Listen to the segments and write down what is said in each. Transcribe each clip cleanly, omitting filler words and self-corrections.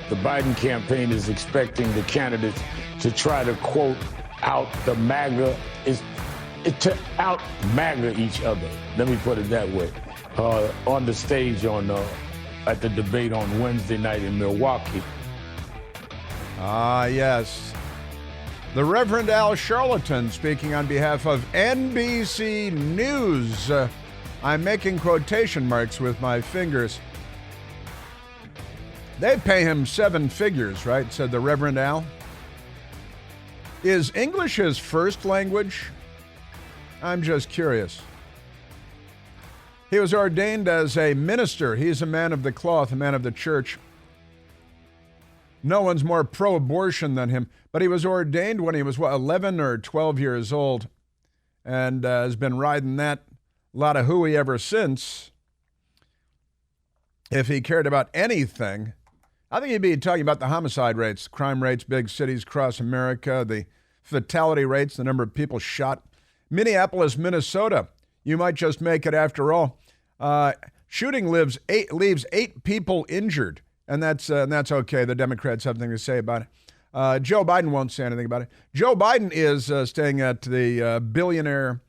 The Biden campaign is expecting the candidates to try to quote out the MAGA, to out MAGA each other. Let me put it that way. On the stage at the debate on Wednesday night in Milwaukee. Yes. The Reverend Al Charlatan speaking on behalf of NBC News. I'm making quotation marks with my fingers. They pay him 7 figures, right? Said the Reverend Al. Is English his first language? I'm just curious. He was ordained as a minister. He's a man of the cloth, a man of the church. No one's more pro-abortion than him, but he was ordained when he was, 11 or 12 years old, and has been riding that lot of hooey ever since. If he cared about anything, I think he'd be talking about the homicide rates, crime rates, big cities across America, the fatality rates, the number of people shot. Minneapolis, Minnesota, you might just make it after all. Shooting leaves 8 people injured. And that's okay. The Democrats have something to say about it. Joe Biden won't say anything about it. Joe Biden is staying at the billionaire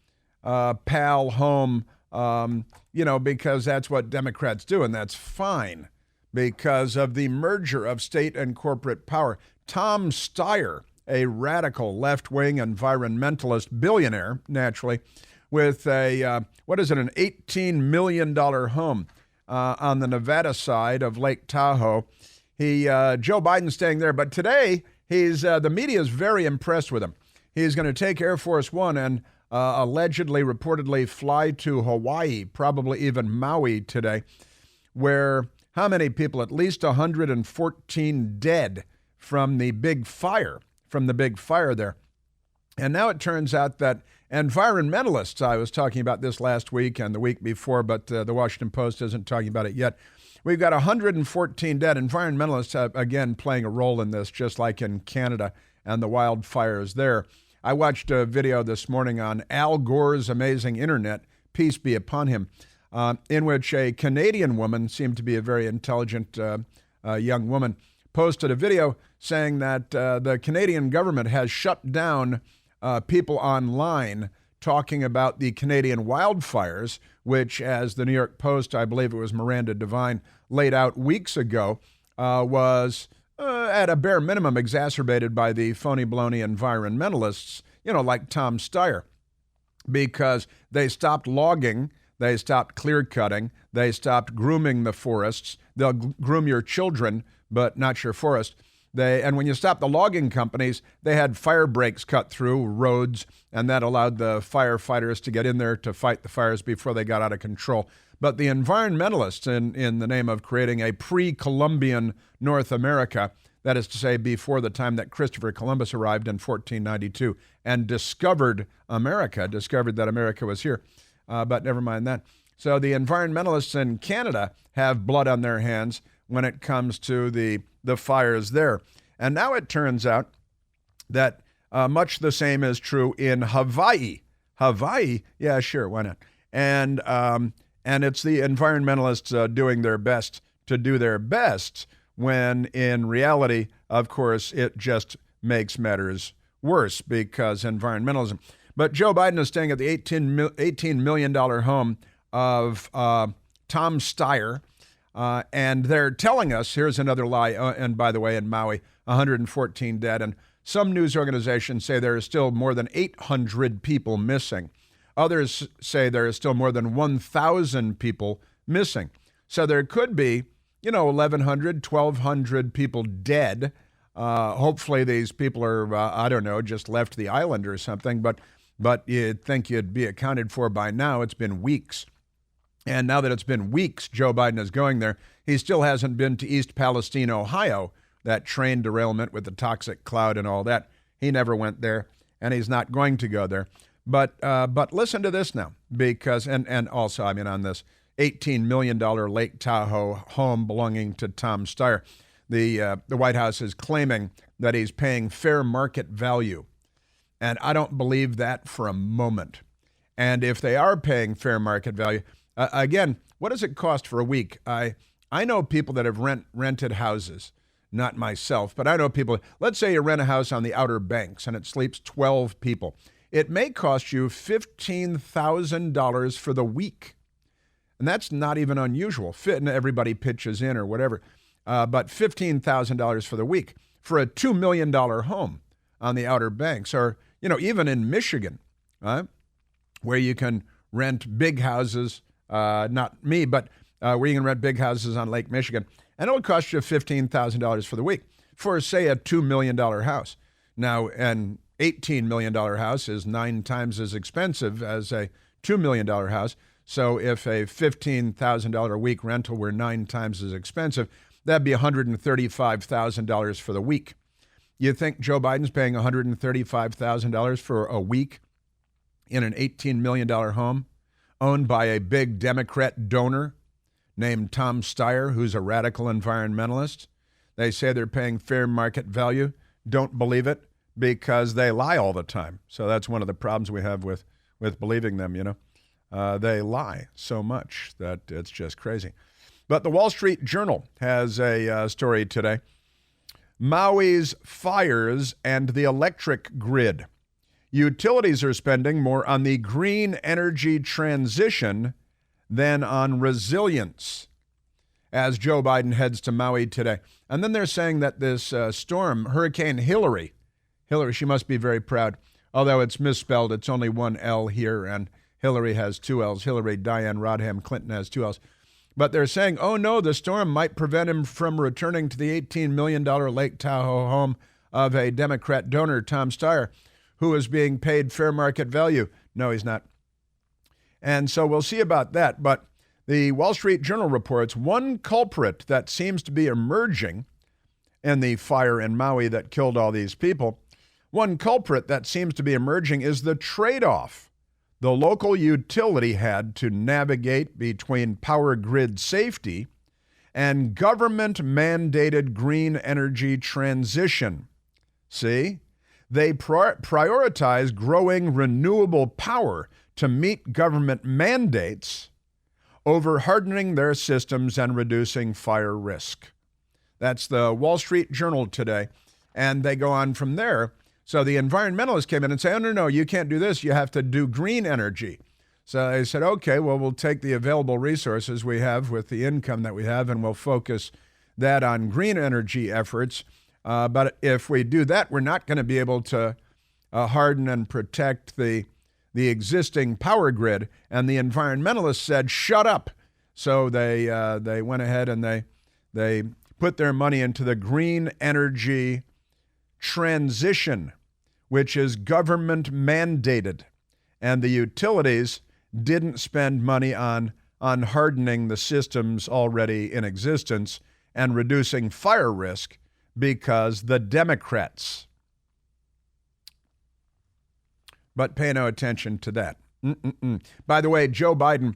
pal home, because that's what Democrats do, and that's fine because of the merger of state and corporate power. Tom Steyer, a radical left-wing environmentalist billionaire, naturally, with an $18 million home on the Nevada side of Lake Tahoe. Joe Biden's staying there, but today the media is very impressed with him. He's going to take Air Force One and reportedly fly to Hawaii, probably even Maui today, where how many people? At least 114 dead from the big fire there. And now it turns out that environmentalists, I was talking about this last week and the week before, but the Washington Post isn't talking about it yet. We've got 114 dead. Environmentalists, again, playing a role in this, just like in Canada and the wildfires there. I watched a video this morning on Al Gore's amazing internet, peace be upon him, in which a Canadian woman, seemed to be a very intelligent young woman, posted a video saying that the Canadian government has shut down people online talking about the Canadian wildfires, which, as the New York Post, I believe it was Miranda Devine, laid out weeks ago, was at a bare minimum exacerbated by the phony baloney environmentalists, like Tom Steyer, because they stopped logging, they stopped clear cutting, they stopped grooming the forests. They'll groom your children, but not your forest. And when you stop the logging companies, they had fire breaks cut through roads, and that allowed the firefighters to get in there to fight the fires before they got out of control. But the environmentalists, in the name of creating a pre-Columbian North America, that is to say before the time that Christopher Columbus arrived in 1492 and discovered that America was here. But never mind that. So the environmentalists in Canada have blood on their hands when it comes to the fires there. And now it turns out that much the same is true in Hawaii. Hawaii? Yeah, sure, why not? And it's the environmentalists doing their best to do their best when in reality, of course, it just makes matters worse because environmentalism. But Joe Biden is staying at the $18 million home of Tom Steyer, and they're telling us, here's another lie, and by the way, in Maui, 114 dead, and some news organizations say there is still more than 800 people missing. Others say there is still more than 1,000 people missing. So there could be, 1,100, 1,200 people dead. Hopefully these people are, just left the island or something, but you'd think you'd be accounted for by now. It's been weeks. And now that it's been weeks, Joe Biden is going there. He still hasn't been to East Palestine, Ohio, that train derailment with the toxic cloud and all that. He never went there, and he's not going to go there. But listen to this now, because, and also, on this $18 million Lake Tahoe home belonging to Tom Steyer, the White House is claiming that he's paying fair market value. And I don't believe that for a moment. And if they are paying fair market value, again, what does it cost for a week? I know people that have rented houses not myself, but I know people. Let's say you rent a house on the Outer Banks and it sleeps 12 people. It may cost you $15,000 for the week. And that's not even unusual. And everybody pitches in or whatever. But $15,000 for the week for a $2 million home on the Outer Banks, or, even in Michigan, where you can rent big houses, not me, but where you can rent big houses on Lake Michigan. And it'll cost you $15,000 for the week for, say, a $2 million house. Now, an $18 million house is 9 times as expensive as a $2 million house. So if a $15,000 a week rental were 9 times as expensive, that'd be $135,000 for the week. You think Joe Biden's paying $135,000 for a week in an $18 million home owned by a big Democrat donor named Tom Steyer, who's a radical environmentalist? They say they're paying fair market value. Don't believe it because they lie all the time. So that's one of the problems we have with believing them, They lie so much that it's just crazy. But the Wall Street Journal has a story today. Maui's fires and the electric grid. Utilities are spending more on the green energy transition than on resilience as Joe Biden heads to Maui today. And then they're saying that this storm, Hurricane Hillary, she must be very proud, although it's misspelled. It's only one L here, and Hillary has 2 L's. Hillary Diane Rodham Clinton has 2 L's. But they're saying, oh no, the storm might prevent him from returning to the $18 million Lake Tahoe home of a Democrat donor, Tom Steyer, who is being paid fair market value. No, he's not. And so we'll see about that. But the Wall Street Journal reports one culprit that seems to be emerging in the fire in Maui that killed all these people. One culprit that seems to be emerging is the trade-off the local utility had to navigate between power grid safety and government-mandated green energy transition. See? They prioritize growing renewable power to meet government mandates over hardening their systems and reducing fire risk. That's the Wall Street Journal today. And they go on from there. So the environmentalists came in and say, oh, no, you can't do this. You have to do green energy. So they said, okay, well, we'll take the available resources we have with the income that we have, and we'll focus that on green energy efforts. But if we do that, we're not going to be able to harden and protect the existing power grid. And the environmentalists said, shut up. So they went ahead and they put their money into the green energy transition, which is government mandated. And the utilities didn't spend money on hardening the systems already in existence and reducing fire risk because the Democrats. But pay no attention to that. By the way, Joe Biden,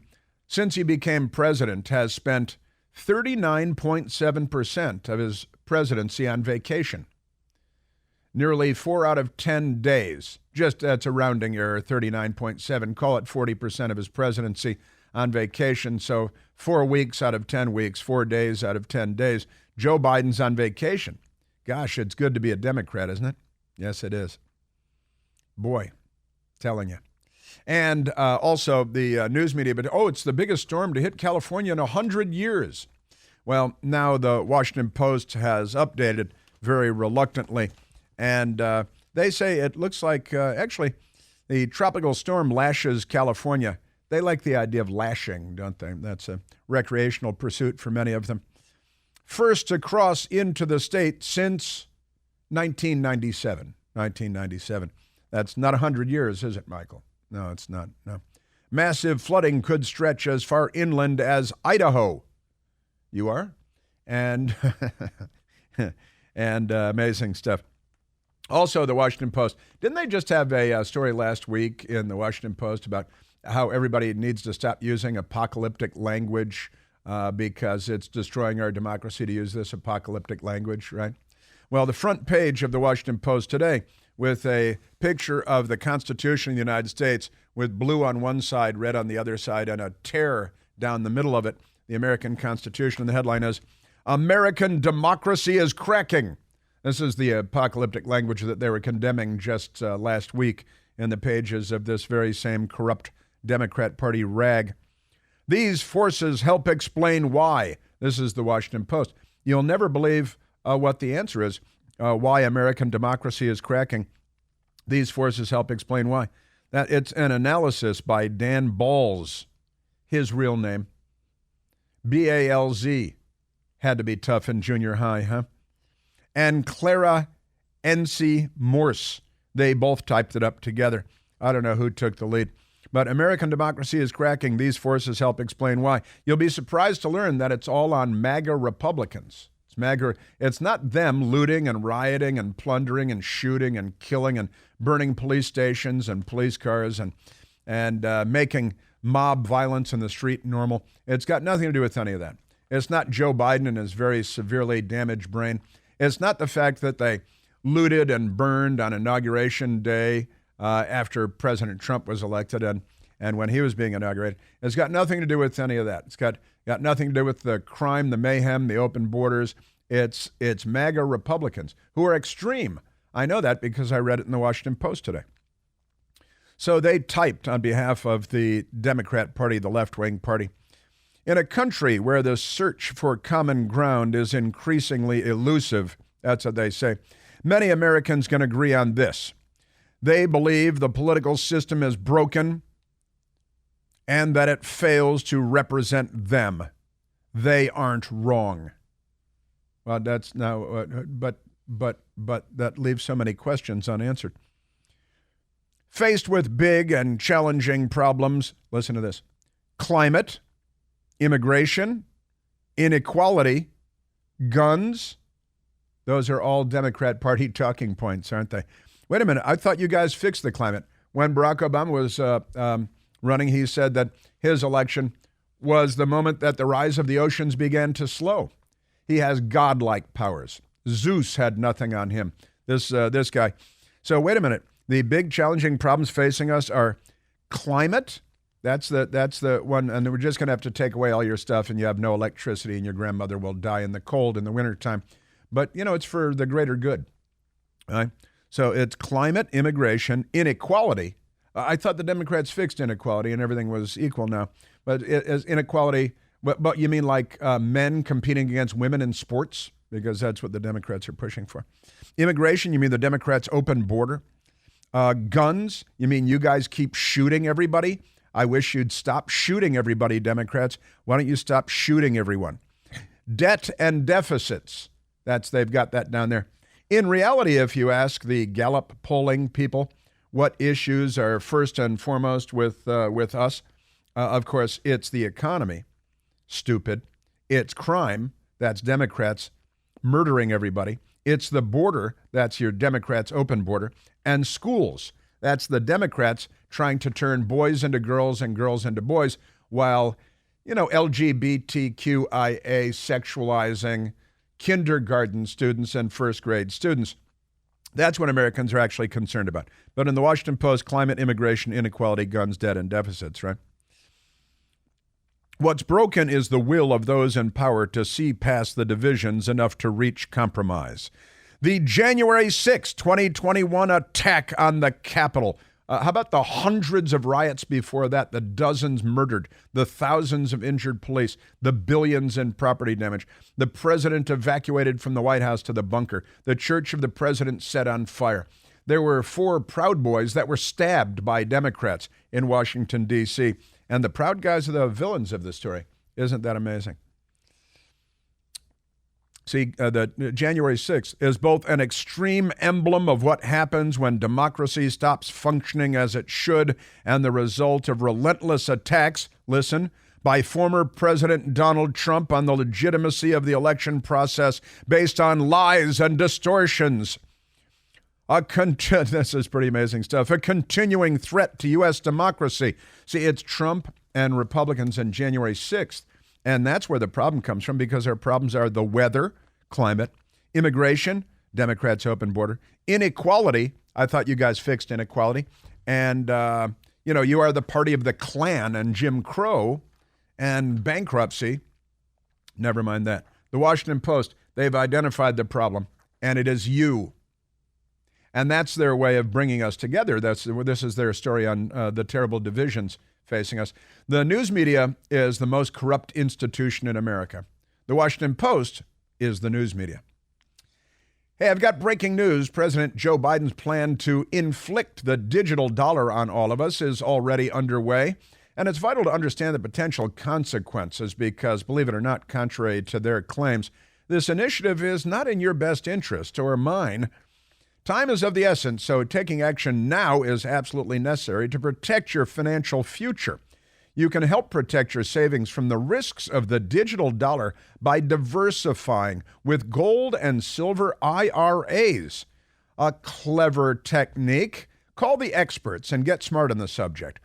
since he became president, has spent 39.7% of his presidency on vacation. Nearly 4 out of 10 days. Just that's a rounding error, 39.7. Call it 40% of his presidency on vacation. So 4 weeks out of 10 weeks, 4 days out of 10 days, Joe Biden's on vacation. Gosh, it's good to be a Democrat, isn't it? Yes, it is. Boy, telling you. And also the news media, but it's the biggest storm to hit California in 100 years. Well, now the Washington Post has updated very reluctantly. And they say it looks like, actually, the tropical storm lashes California. They like the idea of lashing, don't they? That's a recreational pursuit for many of them. First to cross into the state since 1997. 1997. That's not 100 years, is it, Michael? No, it's not. No. Massive flooding could stretch as far inland as Idaho. You are? And, and amazing stuff. Also, the Washington Post. Didn't they just have a story last week in the Washington Post about how everybody needs to stop using apocalyptic language because it's destroying our democracy to use this apocalyptic language, right? Well, the front page of the Washington Post today with a picture of the Constitution of the United States with blue on one side, red on the other side, and a tear down the middle of it, the American Constitution. And the headline is, American democracy is cracking. This is the apocalyptic language that they were condemning just last week in the pages of this very same corrupt Democrat Party rag. These forces help explain why. This is the Washington Post. You'll never believe what the answer is, why American democracy is cracking. These forces help explain why. That it's an analysis by Dan Balz, his real name. B-A-L-Z. Had to be tough in junior high, huh? And Clara N.C. Morse. They both typed it up together. I don't know who took the lead. But American democracy is cracking. These forces help explain why. You'll be surprised to learn that it's all on MAGA Republicans. It's MAGA. It's not them looting and rioting and plundering and shooting and killing and burning police stations and police cars and making mob violence in the street normal. It's got nothing to do with any of that. It's not Joe Biden and his very severely damaged brain. It's not the fact that they looted and burned on Inauguration Day after President Trump was elected and when he was being inaugurated. It's got nothing to do with any of that. It's got nothing to do with the crime, the mayhem, the open borders. It's MAGA Republicans who are extreme. I know that because I read it in the Washington Post today. So they typed on behalf of the Democrat Party, the left-wing party. In a country where the search for common ground is increasingly elusive, that's what they say, many Americans can agree on this. They believe the political system is broken and that it fails to represent them. They aren't wrong. Well, that's now, but that leaves so many questions unanswered. Faced with big and challenging problems, listen to this: climate, immigration, inequality, guns. Those are all Democrat Party talking points, aren't they? Wait a minute. I thought you guys fixed the climate. When Barack Obama was running, he said that his election was the moment that the rise of the oceans began to slow. He has godlike powers. Zeus had nothing on him, this guy. So wait a minute. The big challenging problems facing us are climate. That's the one, and we're just going to have to take away all your stuff, and you have no electricity, and your grandmother will die in the cold in the wintertime. But, it's for the greater good. All right? So it's climate, immigration, inequality. I thought the Democrats fixed inequality and everything was equal now. But it is inequality, but you mean like men competing against women in sports? Because that's what the Democrats are pushing for. Immigration, you mean the Democrats' open border? Guns, you mean you guys keep shooting everybody? I wish you'd stop shooting everybody, Democrats. Why don't you stop shooting everyone? Debt and deficits. They've got that down there. In reality, if you ask the Gallup polling people what issues are first and foremost with us, of course, it's the economy. Stupid. It's crime. That's Democrats murdering everybody. It's the border. That's your Democrats' open border. And schools. That's the Democrats trying to turn boys into girls and girls into boys while, LGBTQIA sexualizing kindergarten students and first grade students. That's what Americans are actually concerned about. But in the Washington Post, climate, immigration, inequality, guns, debt, and deficits, right? What's broken is the will of those in power to see past the divisions enough to reach compromise. The January 6, 2021 attack on the Capitol. How about the hundreds of riots before that, the dozens murdered, the thousands of injured police, the billions in property damage, the president evacuated from the White House to the bunker, the church of the president set on fire. There were 4 Proud Boys that were stabbed by Democrats in Washington, D.C., and the Proud Guys are the villains of the story. Isn't that amazing? See, the January 6th is both an extreme emblem of what happens when democracy stops functioning as it should and the result of relentless attacks, listen, by former President Donald Trump on the legitimacy of the election process based on lies and distortions. This is pretty amazing stuff. A continuing threat to U.S. democracy. See, it's Trump and Republicans on January 6th. And that's where the problem comes from, because our problems are the weather, climate, immigration, Democrats' open border, inequality. I thought you guys fixed inequality. And, you are the party of the Klan and Jim Crow and bankruptcy. Never mind that. The Washington Post, they've identified the problem, and it is you. And that's their way of bringing us together. This is their story on the terrible divisions facing us. The news media is the most corrupt institution in America. The Washington Post is the news media. Hey, I've got breaking news. President Joe Biden's plan to inflict the digital dollar on all of us is already underway. And it's vital to understand the potential consequences because, believe it or not, contrary to their claims, this initiative is not in your best interest or mine. Time is of the essence, so taking action now is absolutely necessary to protect your financial future. You can help protect your savings from the risks of the digital dollar by diversifying with gold and silver IRAs. A clever technique. Call the experts and get smart on the subject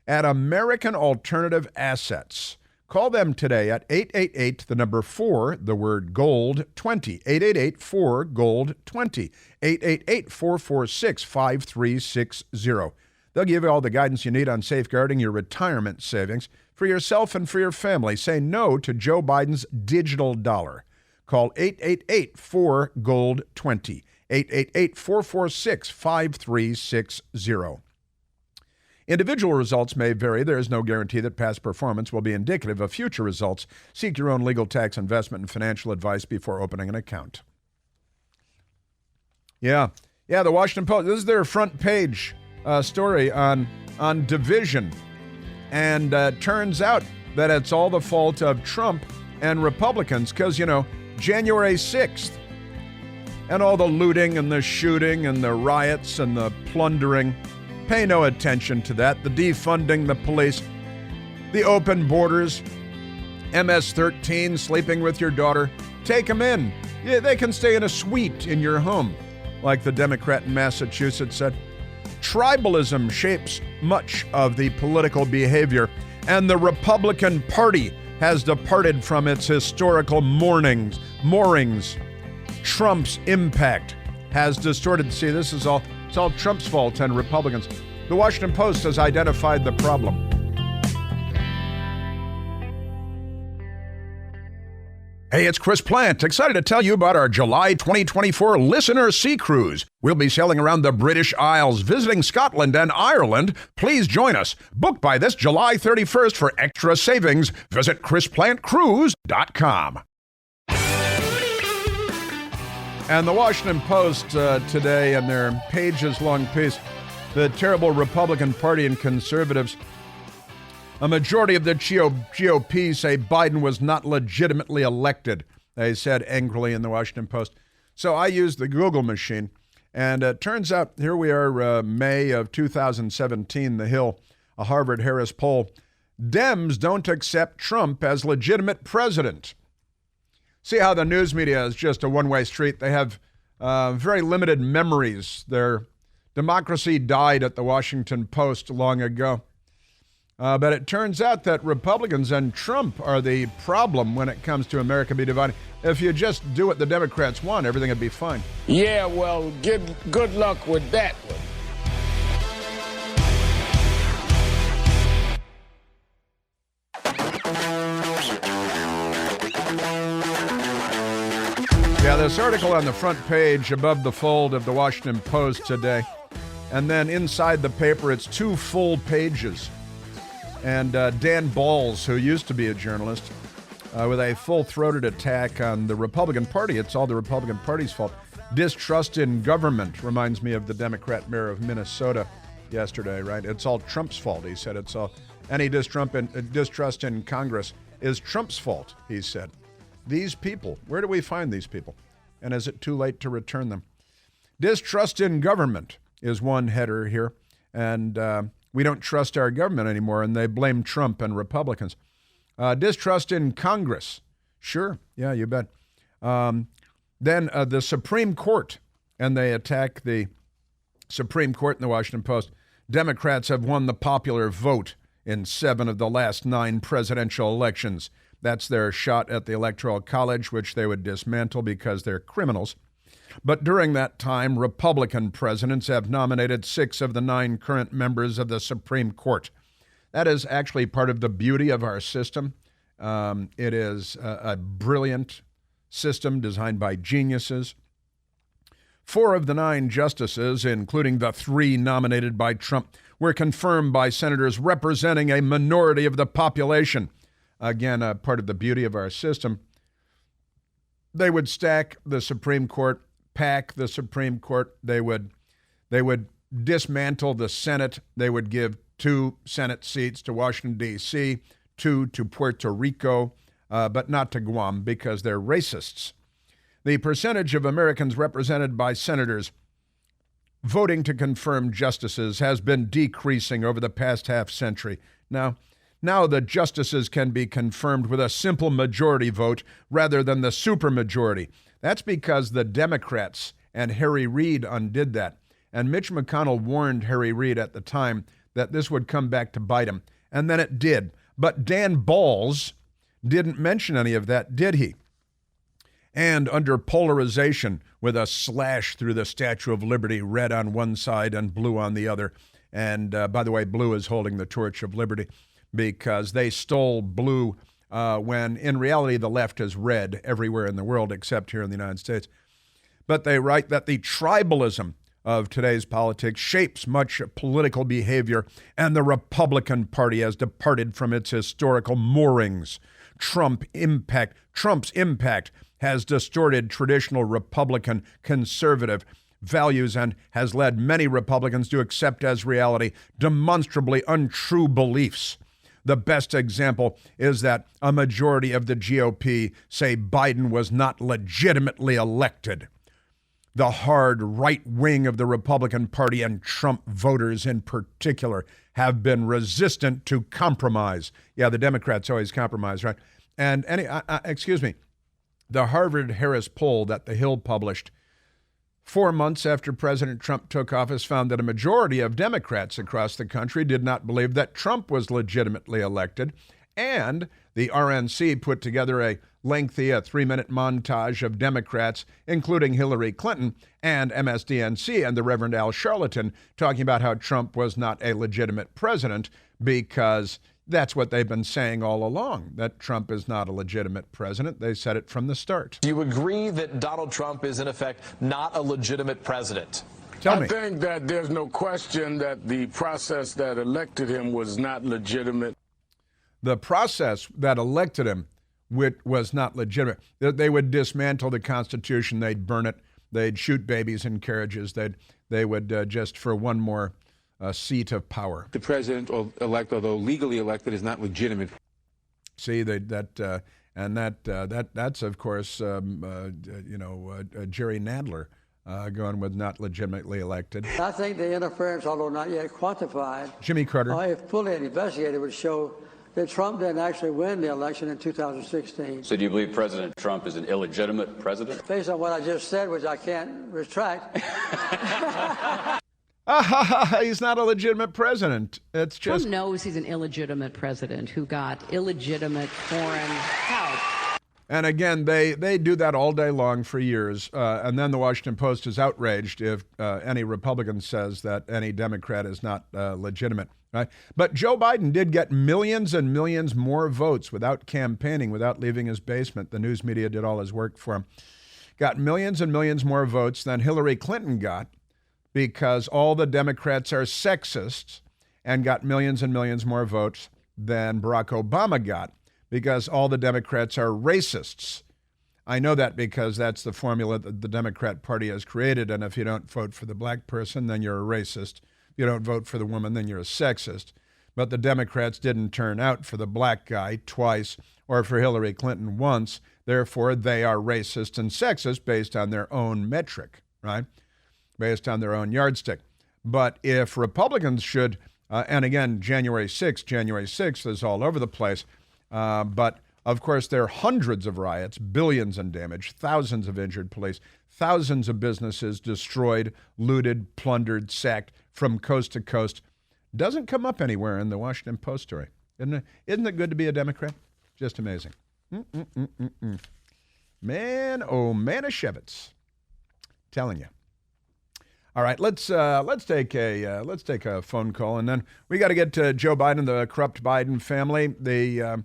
at American Alternative Assets. Call them today at 888, the number 4, the word gold, 20. 888-4-GOLD-20. 888-446-5360. They'll give you all the guidance you need on safeguarding your retirement savings for yourself and for your family. Say no to Joe Biden's digital dollar. Call 888-4-GOLD-20. 888-446-5360. Individual results may vary. There is no guarantee that past performance will be indicative of future results. Seek your own legal, tax, investment, and financial advice before opening an account. Yeah, the Washington Post. This is their front page story on division. And turns out that it's all the fault of Trump and Republicans because, January 6th and all the looting and the shooting and the riots and the plundering. Pay no attention to that. The defunding the police, the open borders, MS-13, sleeping with your daughter. Take them in. Yeah, they can stay in a suite in your home, like the Democrat in Massachusetts said. Tribalism shapes much of the political behavior, and the Republican Party has departed from its historical moorings. Trump's impact has distorted. See, this is all. It's all Trump's fault and Republicans. The Washington Post has identified the problem. Hey, it's Chris Plant. Excited to tell you about our July 2024 Listener Sea Cruise. We'll be sailing around the British Isles, visiting Scotland and Ireland. Please join us. Book by this July 31st for extra savings. Visit ChrisPlantCruise.com. And the Washington Post today, in their pages-long piece, the terrible Republican Party and conservatives, a majority of the GOP say Biden was not legitimately elected, they said angrily in the Washington Post. So I used the Google machine, and it turns out, here we are, May of 2017, The Hill, a Harvard-Harris poll. Dems don't accept Trump as legitimate president. See how the news media is just a one-way street. They have very limited memories. Their democracy died at the Washington Post long ago. But it turns out that Republicans and Trump are the problem when it comes to America be divided. If you just do what the Democrats want, everything would be fine. Yeah, well, good luck with that one. Yeah, this article on the front page above the fold of the Washington Post today. And then inside the paper, it's 2 full pages. And Dan Balls, who used to be a journalist, with a full-throated attack on the Republican Party. It's all the Republican Party's fault. Distrust in government reminds me of the Democrat mayor of Minnesota yesterday, right? It's all Trump's fault, he said. It's all any distrust in Congress is Trump's fault, he said. These people, where do we find these people? And is it too late to return them? Distrust in government is one header here. And we don't trust our government anymore, and they blame Trump and Republicans. Distrust in Congress. Sure, yeah, you bet. Then the Supreme Court, and they attack the Supreme Court in the Washington Post. Democrats have won the popular vote in 7 of the last 9 presidential elections. That's their shot at the Electoral College, which they would dismantle because they're criminals. But during that time, Republican presidents have nominated 6 of the 9 current members of the Supreme Court. That is actually part of the beauty of our system. It is a brilliant system designed by geniuses. 4 of the 9 justices, including the 3 nominated by Trump, were confirmed by senators representing a minority of the population. Again, part of the beauty of our system. They would stack the Supreme Court, pack the Supreme Court. They would dismantle the Senate. They would give 2 Senate seats to Washington, D.C., 2 to Puerto Rico, but not to Guam because they're racists. The percentage of Americans represented by senators voting to confirm justices has been decreasing over the past half century. Now the justices can be confirmed with a simple majority vote rather than the supermajority. That's because the Democrats and Harry Reid undid that. And Mitch McConnell warned Harry Reid at the time that this would come back to bite him. And then it did. But Dan Balls didn't mention any of that, did he? And under polarization, with a slash through the Statue of Liberty, red on one side and blue on the other. And by the way, blue is holding the torch of liberty because they stole blue when in reality the left is red everywhere in the world except here in the United States. But they write that the tribalism of today's politics shapes much political behavior, and the Republican Party has departed from its historical moorings. Trump's impact has distorted traditional Republican conservative values and has led many Republicans to accept as reality demonstrably untrue beliefs. The best example is that a majority of the GOP say Biden was not legitimately elected. The hard right wing of the Republican Party and Trump voters in particular have been resistant to compromise. Yeah, the Democrats always compromise, right? And the Harvard-Harris poll that The Hill published 4 months after President Trump took office found that a majority of Democrats across the country did not believe that Trump was legitimately elected. And the RNC put together a lengthy 3-minute montage of Democrats, including Hillary Clinton and MSDNC and the Reverend Al Sharpton, talking about how Trump was not a legitimate president because that's what they've been saying all along, that Trump is not a legitimate president. They said it from the start. Do you agree that Donald Trump is, in effect, not a legitimate president? Tell me. I think that there's no question that the process that elected him was not legitimate. The process that elected him was not legitimate. They would dismantle the Constitution. They'd burn it. They'd shoot babies in carriages. They would just for one more seat of power. The president-elect, although legally elected, is not legitimate. See, that's of course Jerry Nadler going with not legitimately elected. I think the interference, although not yet quantified, Jimmy Carter, if fully investigated, would show that Trump didn't actually win the election in 2016. So do you believe President Trump is an illegitimate president? Based on what I just said, which I can't retract. He's not a legitimate president. It's just Trump knows he's an illegitimate president who got illegitimate foreign help. And again, they do that all day long for years. And then the Washington Post is outraged if any Republican says that any Democrat is not legitimate. Right? But Joe Biden did get millions and millions more votes without campaigning, without leaving his basement. The news media did all his work for him. Got millions and millions more votes than Hillary Clinton got because all the Democrats are sexists, and got millions and millions more votes than Barack Obama got because all the Democrats are racists. I know that because that's the formula that the Democrat Party has created, and if you don't vote for the black person, then you're a racist. If you don't vote for the woman, then you're a sexist. But the Democrats didn't turn out for the black guy twice or for Hillary Clinton once. Therefore, they are racist and sexist based on their own metric, right? Based on their own yardstick. But if Republicans should, and again, January 6th is all over the place, but of course, there are hundreds of riots, billions in damage, thousands of injured police, thousands of businesses destroyed, looted, plundered, sacked from coast to coast. Doesn't come up anywhere in the Washington Post story. Isn't it good to be a Democrat? Just amazing. Man, oh, Manischewitz. Telling you. All right, let's take a phone call, and then we got to get to Joe Biden, the corrupt Biden family. The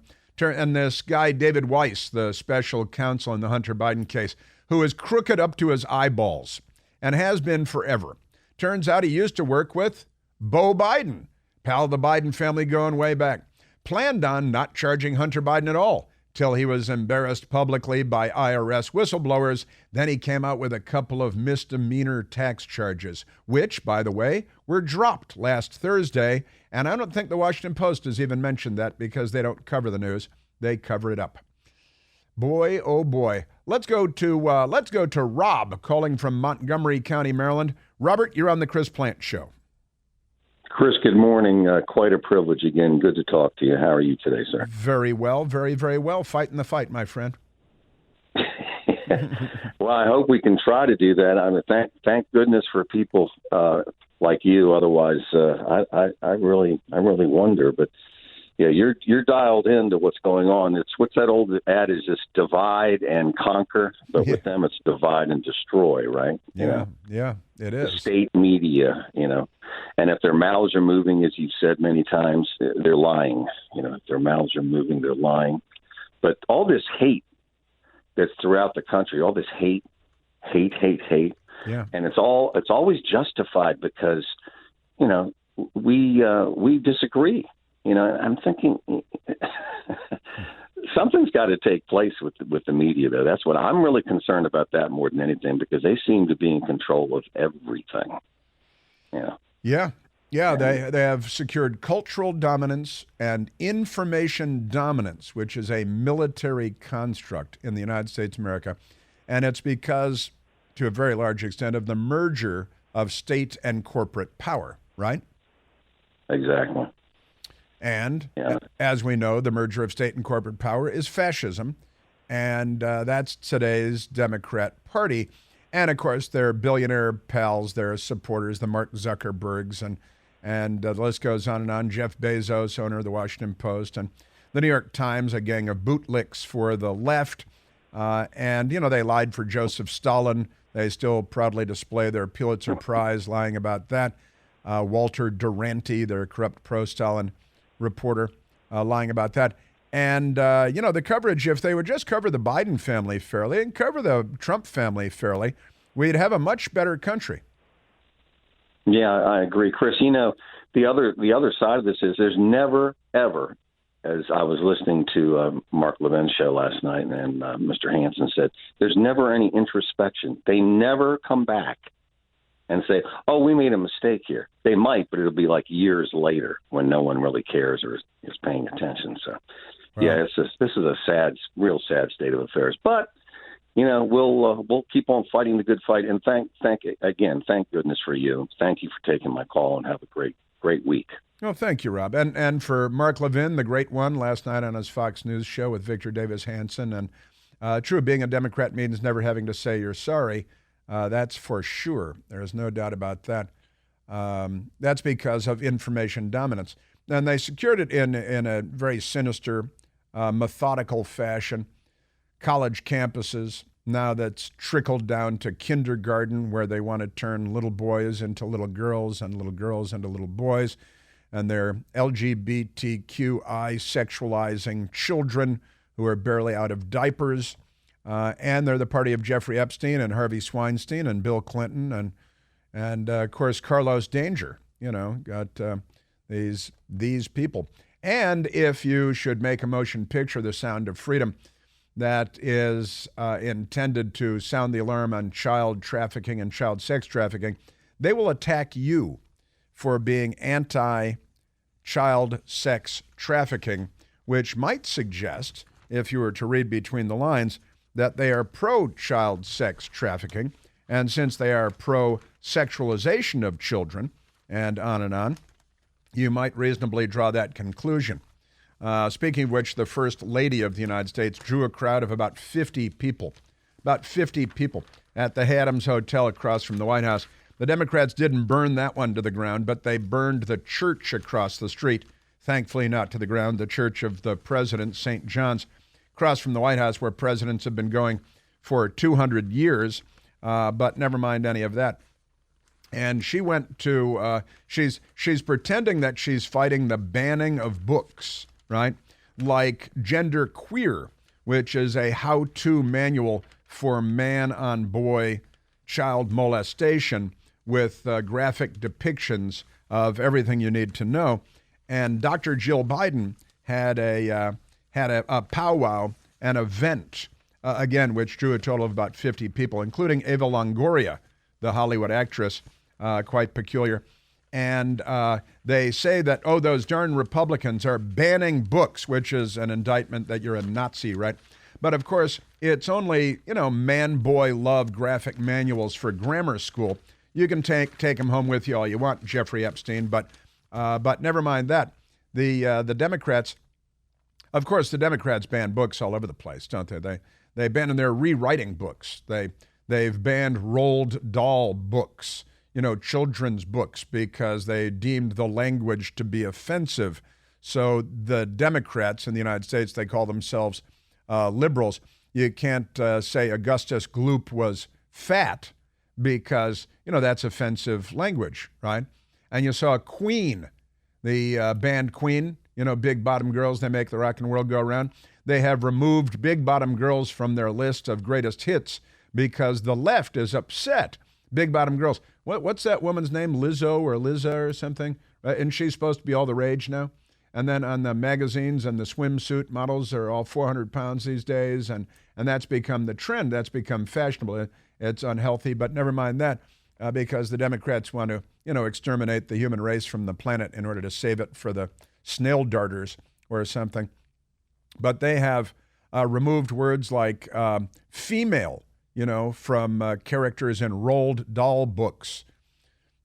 And this guy, David Weiss, the special counsel in the Hunter Biden case, who is crooked up to his eyeballs and has been forever. Turns out he used to work with Beau Biden, pal of the Biden family going way back. Planned on not charging Hunter Biden at all till he was embarrassed publicly by IRS whistleblowers. Then he came out with a couple of misdemeanor tax charges, which, by the way, were dropped last Thursday. And I don't think the Washington Post has even mentioned that because they don't cover the news. They cover it up. Boy, oh boy. Let's go to Rob calling from Montgomery County, Maryland. Robert, you're on the Chris Plant Show. Chris, good morning. Quite a privilege again. Good to talk to you. How are you today, sir? Very well, very, very well. Fighting the fight, my friend. Well, I hope we can try to do that. I mean, thank goodness for people like you. Otherwise, I really wonder. But yeah, you're dialed into what's going on. It's what's that old adage? It's divide and conquer, but with them, it's divide and destroy, right? Yeah, it is. The state media, and if their mouths are moving, as you've said many times, they're lying. If their mouths are moving, they're lying. But all this hate that's throughout the country, all this hate, yeah, and it's always justified because, we disagree. I'm thinking something's got to take place with the media, though. That's what I'm really concerned about, that more than anything, because they seem to be in control of everything. Yeah. They have secured cultural dominance and information dominance, which is a military construct in the United States of America. And it's because, to a very large extent, of the merger of state and corporate power, right? Exactly. And as we know, the merger of state and corporate power is fascism. And that's today's Democrat Party. And, of course, their billionaire pals, their supporters, the Mark Zuckerbergs, and the list goes on and on. Jeff Bezos, owner of the Washington Post, and the New York Times, a gang of bootlicks for the left. And they lied for Joseph Stalin. They still proudly display their Pulitzer Prize, lying about that. Walter Duranty, their corrupt pro-Stalin reporter, lying about that. And, the coverage, if they would just cover the Biden family fairly and cover the Trump family fairly, we'd have a much better country. Yeah, I agree, Chris. The other side of this is there's never, ever, as I was listening to Mark Levin's show last night, and Mr. Hansen said, there's never any introspection. They never come back and say, oh, we made a mistake here. They might, but it'll be like years later when no one really cares or is paying attention. So, yeah, this is a real sad state of affairs. But, we'll keep on fighting the good fight. And thank goodness for you. Thank you for taking my call, and have a great week. Oh, thank you, Rob. And for Mark Levin, the great one, last night on his Fox News show with Victor Davis Hanson. And true, being a Democrat means never having to say you're sorry. That's for sure. There's no doubt about that. That's because of information dominance. And they secured it in a very sinister, methodical fashion. College campuses, now that's trickled down to kindergarten, where they want to turn little boys into little girls and little girls into little boys. And they're LGBTQI sexualizing children who are barely out of diapers. And they're the party of Jeffrey Epstein and Harvey Weinstein and Bill Clinton and of course, Carlos Danger, got these people. And if you should make a motion picture, The Sound of Freedom, that is intended to sound the alarm on child trafficking and child sex trafficking, they will attack you for being anti-child sex trafficking, which might suggest, if you were to read between the lines, that they are pro-child sex trafficking. And since they are pro-sexualization of children, and on, you might reasonably draw that conclusion. Speaking of which, the First Lady of the United States drew a crowd of about 50 people at the Haddams Hotel across from the White House. The Democrats didn't burn that one to the ground, but they burned the church across the street. Thankfully not to the ground, the Church of the President, St. John's, across from the White House, where presidents have been going for 200 years, but never mind any of that. And she went to, she's pretending that she's fighting the banning of books, right? like Gender Queer, which is a how-to manual for man-on-boy child molestation with graphic depictions of everything you need to know. And Dr. Jill Biden had a powwow, an event, again, which drew a total of about 50 people, including Eva Longoria, the Hollywood actress, quite peculiar. And they say that, oh, those darn Republicans are banning books, which is an indictment that you're a Nazi, right? But of course, it's only, man-boy love graphic manuals for grammar school. You can take them home with you all you want, Jeffrey Epstein, but never mind that. The Democrats, of course, the Democrats ban books all over the place, don't they? They ban, and they're rewriting books. They've banned Roald Dahl books, children's books, because they deemed the language to be offensive. So the Democrats in the United States, they call themselves liberals. You can't say Augustus Gloop was fat because, that's offensive language, right? And you saw Queen, the band Queen, big bottom girls, they make the rock and world go round. They have removed big bottom girls from their list of greatest hits because the left is upset. Big bottom girls. What's that woman's name? Lizzo or Liza or something? And she's supposed to be all the rage now. And then on the magazines and the swimsuit models are all 400 pounds these days. And that's become the trend. That's become fashionable. It's unhealthy, but never mind that, because the Democrats want to, exterminate the human race from the planet in order to save it for the snail darters or something. But they have removed words like female, from characters in Roald Dahl books.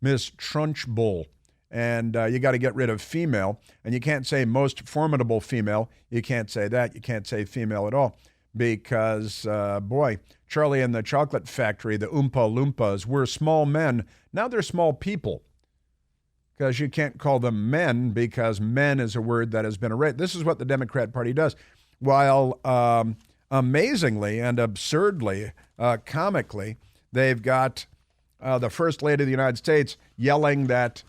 Miss Trunchbull. And you got to get rid of female. And you can't say most formidable female. You can't say that. You can't say female at all. Because, Charlie and the Chocolate Factory, the Oompa Loompas, were small men. Now they're small people. Because you can't call them men, because men is a word that has been erased. This is what the Democrat Party does. While amazingly and absurdly, comically, they've got the First Lady of the United States yelling that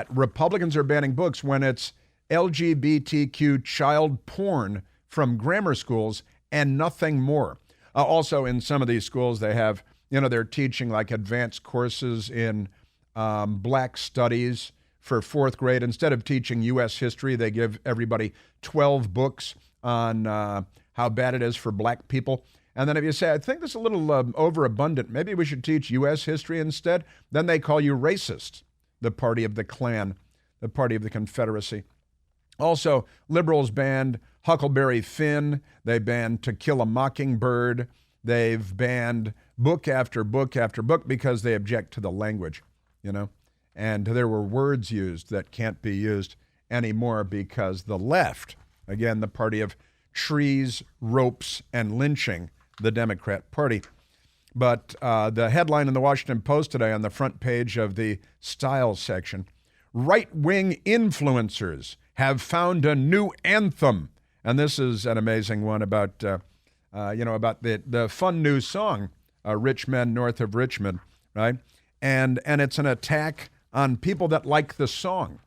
Republicans are banning books when it's LGBTQ child porn from grammar schools and nothing more. Also, in some of these schools, they have, they're teaching like advanced courses in black studies for fourth grade. Instead of teaching U.S. history, they give everybody 12 books on how bad it is for black people. And then if you say, I think this is a little overabundant, maybe we should teach U.S. history instead, then they call you racist, the party of the Klan, the party of the Confederacy. Also, liberals banned Huckleberry Finn. They banned To Kill a Mockingbird. They've banned book after book after book because they object to the language, And there were words used that can't be used anymore because the left, again, the party of trees, ropes, and lynching, the Democrat Party. But the headline in the Washington Post today on the front page of the style section, right-wing influencers have found a new anthem. And this is an amazing one about, about the fun new song, Rich Men North of Richmond, right? And it's an attack on people that like the song.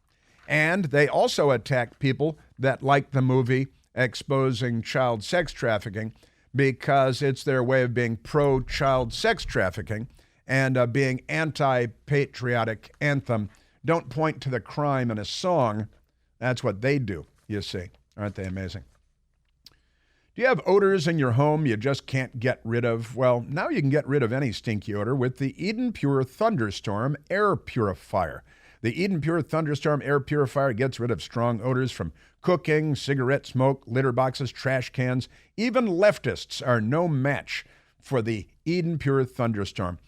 And they also attack people that like the movie exposing child sex trafficking because it's their way of being pro-child sex trafficking and being anti-patriotic anthem. Don't point to the crime in a song. That's what they do, you see. Aren't they amazing? Do you have odors in your home you just can't get rid of? Well, now you can get rid of any stinky odor with the Eden Pure Thunderstorm Air Purifier. The Eden Pure Thunderstorm Air Purifier gets rid of strong odors from cooking, cigarette smoke, litter boxes, trash cans. Even leftists are no match for the Eden Pure Thunderstorm.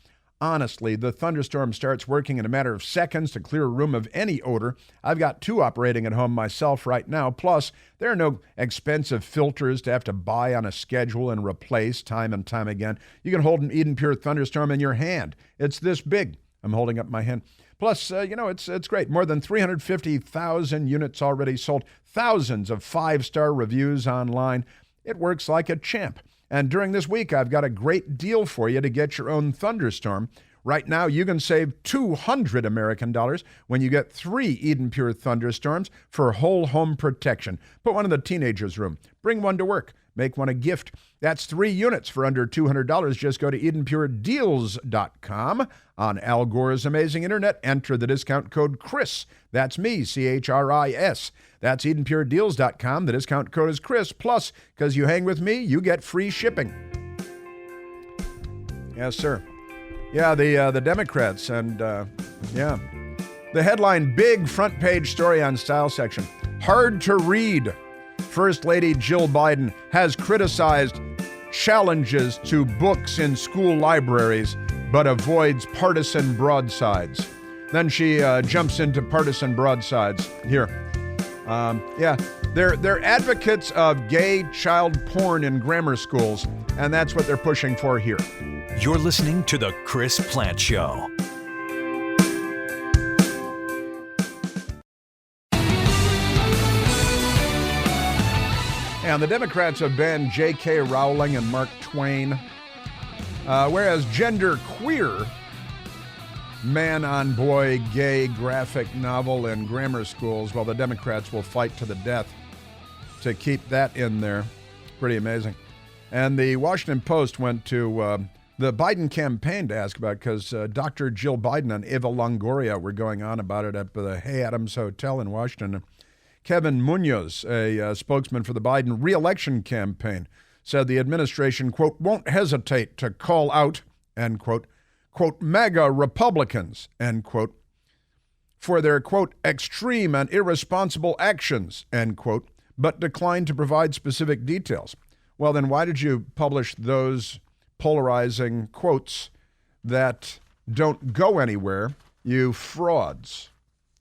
Honestly, the Thunderstorm starts working in a matter of seconds to clear a room of any odor. I've got 2 operating at home myself right now. Plus, there are no expensive filters to have to buy on a schedule and replace time and time again. You can hold an Eden Pure Thunderstorm in your hand. It's this big. I'm holding up my hand. Plus, it's great. More than 350,000 units already sold. Thousands of 5-star reviews online. It works like a champ. And during this week, I've got a great deal for you to get your own Thunderstorm. Right now, you can save $200 American dollars when you get 3 Eden Pure Thunderstorms for whole home protection. Put one in the teenager's room. Bring one to work. Make one a gift. That's 3 units for under $200. Just go to EdenPureDeals.com. On Al Gore's amazing internet, enter the discount code Chris. That's me, CHRIS. That's EdenPureDeals.com. The discount code is Chris. Plus, because you hang with me, you get free shipping. Yes, sir. Yeah, the Democrats and, yeah. The headline, big front page story on Style section. Hard to read. First Lady Jill Biden has criticized challenges to books in school libraries, but avoids partisan broadsides. Then she jumps into partisan broadsides here. Yeah, they're advocates of gay child porn in grammar schools, and that's what they're pushing for here. You're listening to The Chris Plante Show. And the Democrats have banned J.K. Rowling and Mark Twain, whereas gender queer, man on boy, gay graphic novel in grammar schools, well, the Democrats will fight to the death to keep that in there. Pretty amazing. And the Washington Post went to the Biden campaign to ask about it because Dr. Jill Biden and Eva Longoria were going on about it at the Hay Adams Hotel in Washington. Kevin Munoz, a spokesman for the Biden re-election campaign, said the administration, quote, won't hesitate to call out, end quote, MAGA Republicans, end quote, for their, quote, extreme and irresponsible actions, end quote, but declined to provide specific details. Well, then why did you publish those polarizing quotes that don't go anywhere, you frauds?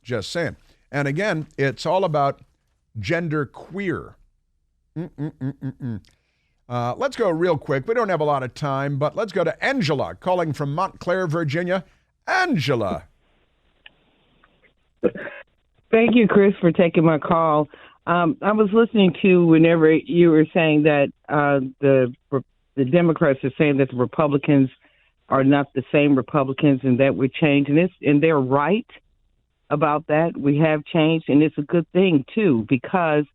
Just saying. And again, it's all about gender queer. Let's go real quick. We don't have a lot of time, but let's go to Angela, calling from Montclair, Virginia. Angela. Thank you, Chris, for taking my call. I was listening to whenever you were saying that the Democrats are saying that the Republicans are not the same Republicans and that we're changed, and they're right about that. We have changed, and it's a good thing, too, because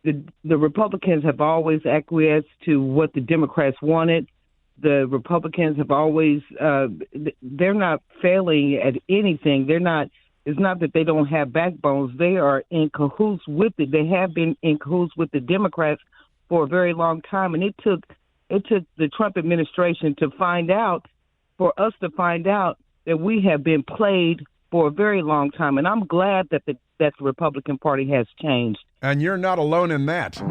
the Republicans have always acquiesced to what the Democrats wanted. The Republicans have always, they're not failing at anything. It's not that they don't have backbones. They are in cahoots with it. They have been in cahoots with the Democrats for a very long time, and it took the Trump administration for us to find out that we have been played for a very long time, and I'm glad that the Republican Party has changed. And you're not alone in that.